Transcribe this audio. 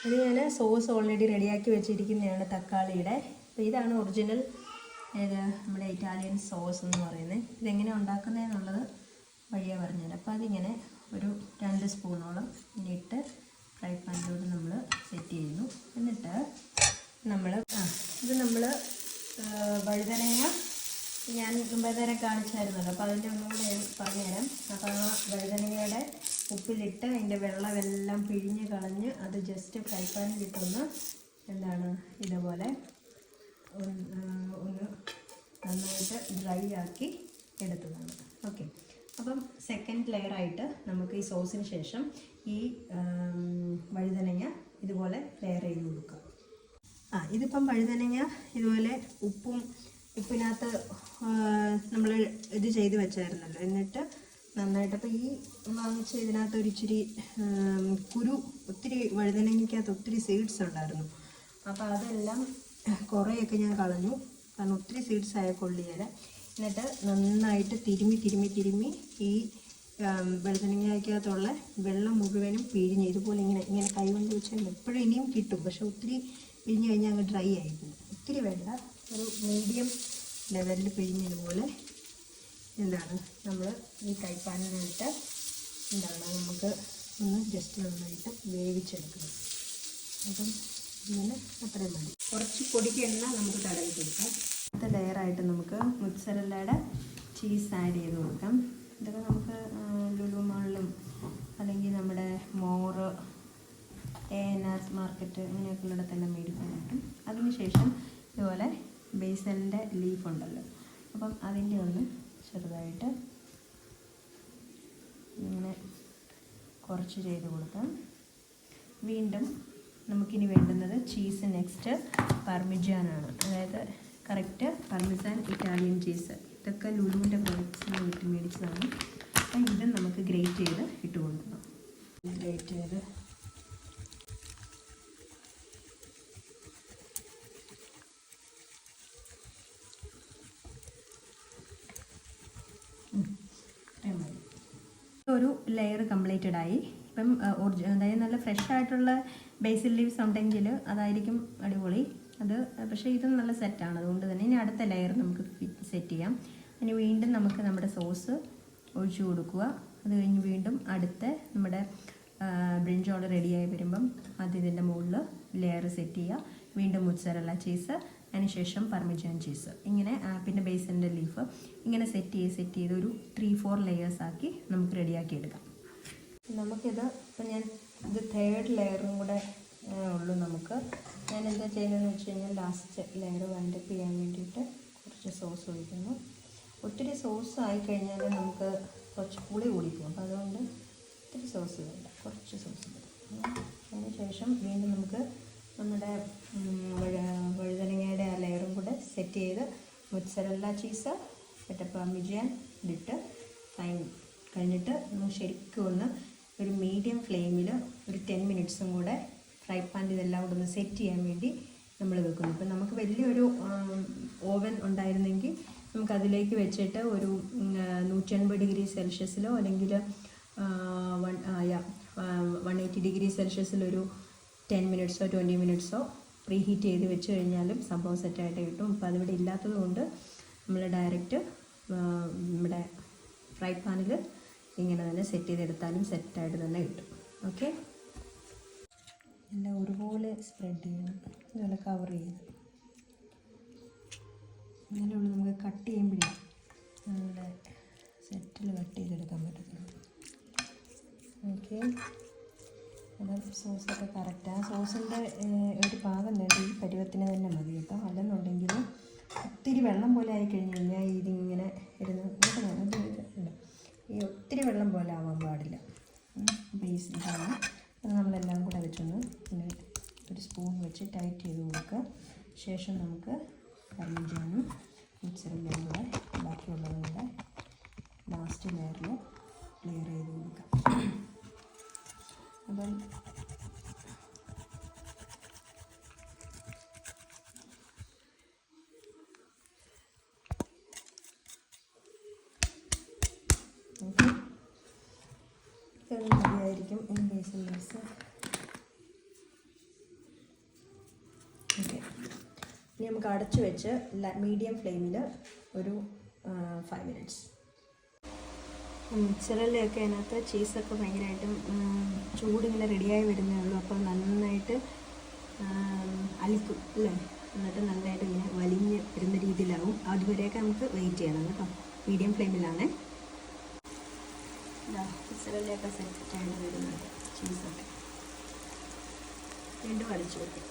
ഇത് ഞാൻ sauce already റെഡിയാക്കി വെച്ചിരിക്കുന്നതാണ് തക്കാളിയുടെ. അപ്പോൾ ഇതാണ് ഒറിജിനൽ നമ്മുടെ ഇറ്റാലിയൻ സോസ് എന്ന് പറയുന്നത്. ഇതെങ്ങനെ ഉണ്ടാക്കുന്നതെന്നുള്ളത് വഴിയെ പറഞ്ഞുതരാം. അപ്പോൾ അതിങ്ങനെ ഒരു 2 സ്പൂണോളം ഇങ്ങനെ ഇട്ട് ഫ്രൈ പാനിലൂടെ നമ്മൾ സെറ്റ് ചെയ്യുന്നു. എന്നിട്ട് നമ്മൾ വഴുതനങ്ങ ഞാൻ മുമ്പേ നേരം കാണിച്ചായിരുന്നല്ലോ, അപ്പോൾ അതിൻ്റെ ഒന്നുകൂടെ പറഞ്ഞുതരാം. അപ്പോൾ ആ വഴുതനങ്ങയുടെ ഉപ്പിലിട്ട് അതിൻ്റെ വെള്ളമെല്ലാം പിഴിഞ്ഞ് കളഞ്ഞ് അത് ജസ്റ്റ് ഫ്രൈ പാനിലിട്ടൊന്ന് ഇതുപോലെ ഒന്ന് നന്നായിട്ട് ഡ്രൈ ആക്കി എടുത്തതാണ്. ഓക്കെ, അപ്പം സെക്കൻഡ് ലെയറായിട്ട് നമുക്ക് ഈ സോസിന് ശേഷം ഈ വഴുതനങ്ങ ഇതുപോലെ ലെയർ ചെയ്ത് കൊടുക്കാം. ഇതിപ്പം വഴുതനങ്ങ ഇതുപോലെ ഉപ്പിനകത്ത് നമ്മൾ ഇത് ചെയ്ത് വെച്ചായിരുന്നല്ലോ. എന്നിട്ട് നന്നായിട്ട് അപ്പോൾ ഈ വാങ്ങിച്ച ഇതിനകത്ത് ഒരിച്ചിരി ഒത്തിരി വഴുതനങ്ങയ്ക്കകത്ത് ഒത്തിരി സീഡ്സ് ഉണ്ടായിരുന്നു. അപ്പോൾ അതെല്ലാം കുറേയൊക്കെ ഞാൻ കളഞ്ഞു, കാരണം ഒത്തിരി സീഡ്സ് ആയ കൊള്ളിയില. എന്നിട്ട് നന്നായിട്ട് തിരുമ്മി ഈ വഴുതനങ്ങയ്ക്കകത്തുള്ള വെള്ളം മുഴുവനും പിഴിഞ്ഞ് ഇതുപോലെ ഇങ്ങനെ കൈകൊണ്ട് വെച്ചാൽ എപ്പോഴും ഇനിയും കിട്ടും, പക്ഷെ ഒത്തിരി പിഴിഞ്ഞ് കഴിഞ്ഞാൽ അങ്ങ് ഡ്രൈ ആയിപ്പോകും. ഒത്തിരി വേണ്ട, ഒരു മീഡിയം ലെവലിൽ പിഴിഞ്ഞതുപോലെ നമ്മൾ ഈ കൈപ്പാനിനായിട്ട് നമുക്ക് ഒന്ന് ജസ്റ്റ് നന്നായിട്ട് വേവിച്ചെടുക്കണം. അപ്പം ഇങ്ങനെ അത്രയും മതി. കുറച്ച് പൊടിക്ക് എണ്ണ നമുക്ക് തടവി കൊടുക്കാം. അടുത്ത ലെയറായിട്ട് നമുക്ക് മുസറല്ലയുടെ ചീസ് ആഡ് ചെയ്ത് കൊടുക്കാം. ഇതൊക്കെ നമുക്ക് ലുലു മാളിലും അല്ലെങ്കിൽ നമ്മുടെ മോറ് ANS മാർക്കറ്റ് ഇങ്ങനെയൊക്കെയുള്ളിടത്തെല്ലാം മേടിക്കാൻ കിട്ടും. അതിനുശേഷം ഇതുപോലെ ബേസലിൻ്റെ ലീഫ് ഉണ്ടല്ലോ, അപ്പം അതിൻ്റെ ഒന്ന് ചെറുതായിട്ട് ഇങ്ങനെ കുറച്ച് ചെയ്ത് കൊടുക്കാം. വീണ്ടും നമുക്കിനി വേണ്ടുന്നത് ചീസ്. നെക്സ്റ്റ് പാർമിജാനാണ്, അതായത് കറക്റ്റ് പാർമിസാൻ ഇറ്റാലിയൻ ചീസ്. ഇതൊക്കെ ലുലുവിൻ്റെ പ്രൊഡക്ട്സിന് വീട്ടിൽ മേടിച്ചതാണ്. അപ്പം ഇത് നമുക്ക് ഗ്രേറ്റ് ചെയ്ത് ഇട്ട് കൊടുക്കണം. ഗ്രേറ്റ് ചെയ്ത് ഒരു ലെയർ കംപ്ലീറ്റഡ് ആയി. ഇപ്പം അതായത് നല്ല ഫ്രഷ് ആയിട്ടുള്ള ബേസിൽ ലീവ്സ് ഉണ്ടെങ്കിൽ അതായിരിക്കും അടിപൊളി. പക്ഷേ ഇത് നല്ല സെറ്റാണ്, അതുകൊണ്ട് തന്നെ ഇനി അടുത്ത ലെയർ നമുക്ക് സെറ്റ് ചെയ്യാം. ഇനി വീണ്ടും നമുക്ക് നമ്മുടെ സോസ് ഒഴിച്ചു കൊടുക്കുക. അത് കഴിഞ്ഞ് വീണ്ടും അടുത്ത നമ്മുടെ ബ്രിഞ്ചോൾ റെഡിയായി വരുമ്പം ഇതിൻ്റെ മുകളിൽ ലെയർ സെറ്റ് ചെയ്യുക. വീണ്ടും മുസറല്ല ചീസ്, അതിനുശേഷം പാർമിജാൻ ചീസ്, ഇങ്ങനെ പിന്നെ ബേസിൻ്റെ ലീഫ്, ഇങ്ങനെ സെറ്റ് ചെയ്ത് ഒരു 3-4 ലെയേഴ്സ് ആക്കി നമുക്ക് റെഡിയാക്കി എടുക്കാം. നമുക്കിത് ഇപ്പം ഇത് 3rd ലെയറും കൂടെ ഉള്ളൂ. ഞാൻ എന്താ ചെയ്യുന്നതെന്ന് വെച്ച് കഴിഞ്ഞാൽ ലാസ്റ്റ് ലെയർ വൈൻഡപ്പ് ചെയ്യാൻ വേണ്ടിയിട്ട് കുറച്ച് സോസ് ഒഴിക്കുന്നു. ഒത്തിരി സോസ് ആയിക്കഴിഞ്ഞാൽ നമുക്ക് കുറച്ച് പുളി കൂടിക്കും. അപ്പോൾ അതുകൊണ്ട് ഒത്തിരി സോസ് വേണ്ട, കുറച്ച് സോസ് മതി. അതിനുശേഷം വീണ്ടും നമുക്ക് നമ്മുടെ വഴുതനങ്ങയുടെ ആ ലെയറും കൂടെ സെറ്റ് ചെയ്ത് മുസറല്ല ചീസ് മറ്റേ പാർമിജാൻ ഇട്ട് കഴിഞ്ഞിട്ട് ശരിക്കും ഒരു മീഡിയം ഫ്ലെയിമിൽ ഒരു 10 മിനിറ്റ്സും കൂടെ ഫ്രൈ പാനിൽ ഇതെല്ലാം കൂടെ ഒന്ന് സെറ്റ് ചെയ്യാൻ വേണ്ടി നമ്മൾ വെക്കുന്നു. ഇപ്പം നമുക്ക് വലിയൊരു ഓവൻ ഉണ്ടായിരുന്നെങ്കിൽ നമുക്കതിലേക്ക് വെച്ചിട്ട് ഒരു 180 ഡിഗ്രി സെൽഷ്യസിലോ അല്ലെങ്കിൽ 180 ഡിഗ്രി സെൽഷ്യസിലൊരു 10 മിനിറ്റ്സോ 20 മിനിറ്റ്സോ പ്രീ ഹീറ്റ് ചെയ്ത് വെച്ച് കഴിഞ്ഞാലും സംഭവം സെറ്റായിട്ട് കിട്ടും. അപ്പോൾ അതിവിടെ ഇല്ലാത്തത് കൊണ്ട് നമ്മൾ ഡയറക്റ്റ് നമ്മുടെ ഫ്രൈ പാനിൽ ഇങ്ങനെ തന്നെ സെറ്റ് ചെയ്തെടുത്താലും സെറ്റായിട്ട് തന്നെ കിട്ടും. ഓക്കെ, എല്ലാം ഒരുപോലെ സ്പ്രെഡ് ചെയ്യണം, ഇതുപോലെ കവർ ചെയ്ത്. അങ്ങനെയുള്ളൂ നമുക്ക് കട്ട് ചെയ്യുമ്പോഴേ നമ്മുടെ സെറ്റിൽ കട്ട് ചെയ്തെടുക്കാൻ പറ്റത്തുള്ളൂ. ഓക്കെ, അത് സോസൊക്കെ കറക്റ്റാണ്. സോസിൻ്റെ ഒരു പാകം തന്നെ ഈ പരുവത്തിന് തന്നെ മതി കേട്ടോ. അല്ലെന്നുണ്ടെങ്കിൽ ഒത്തിരി വെള്ളം പോലെ ആയിക്കഴിഞ്ഞ് കഴിഞ്ഞാൽ ഇതിങ്ങനെ ഈ ഒത്തിരി വെള്ളം പോലെ ആവാൻ പാടില്ല. ബേസ് ഇതാണ്. അത് നമ്മളെല്ലാം കൂടെ വെച്ചൊന്ന് പിന്നെ ഒരു സ്പൂൺ വെച്ച് ടൈറ്റ് ചെയ്ത് കൊടുക്കുക. ശേഷം നമുക്ക് പാർമിജാനും മുസറല്ലയും കൂടെ ബാക്കിയുള്ളതും കൂടെ ലാസ്റ്റ് ലെയറിൽ ലെയർ ചെയ്ത് കൊടുക്കാം. അപ്പം മതിയായിരിക്കും. ബേസിൽ ലീവ്സ് ഇനി നമുക്ക് അടച്ചു വെച്ച് മീഡിയം ഫ്ലെയിമിൽ ഒരു 5 മിനിറ്റ്സ്. മിക്സറിലൊക്കെ അതിനകത്ത് ചീസൊക്കെ ഭയങ്കരമായിട്ടും ചൂടിങ്ങനെ റെഡിയായി വരുന്നേ ഉള്ളൂ. അപ്പോൾ നന്നായിട്ട് അലിക്കും അല്ലേ, എന്നിട്ട് നല്ലതായിട്ട് ഇങ്ങനെ വലിഞ്ഞ് വരുന്ന രീതിയിലാവും. അതുവരെയൊക്കെ നമുക്ക് വെയിറ്റ് ചെയ്യണം കേട്ടോ. മീഡിയം ഫ്ലെയിമിലാണ്. മിക്സറിലൊക്കെ സെറ്റായിട്ട് വരുന്നത് ചീസൊക്കെ. വീണ്ടും അടിച്ചു വെക്കും.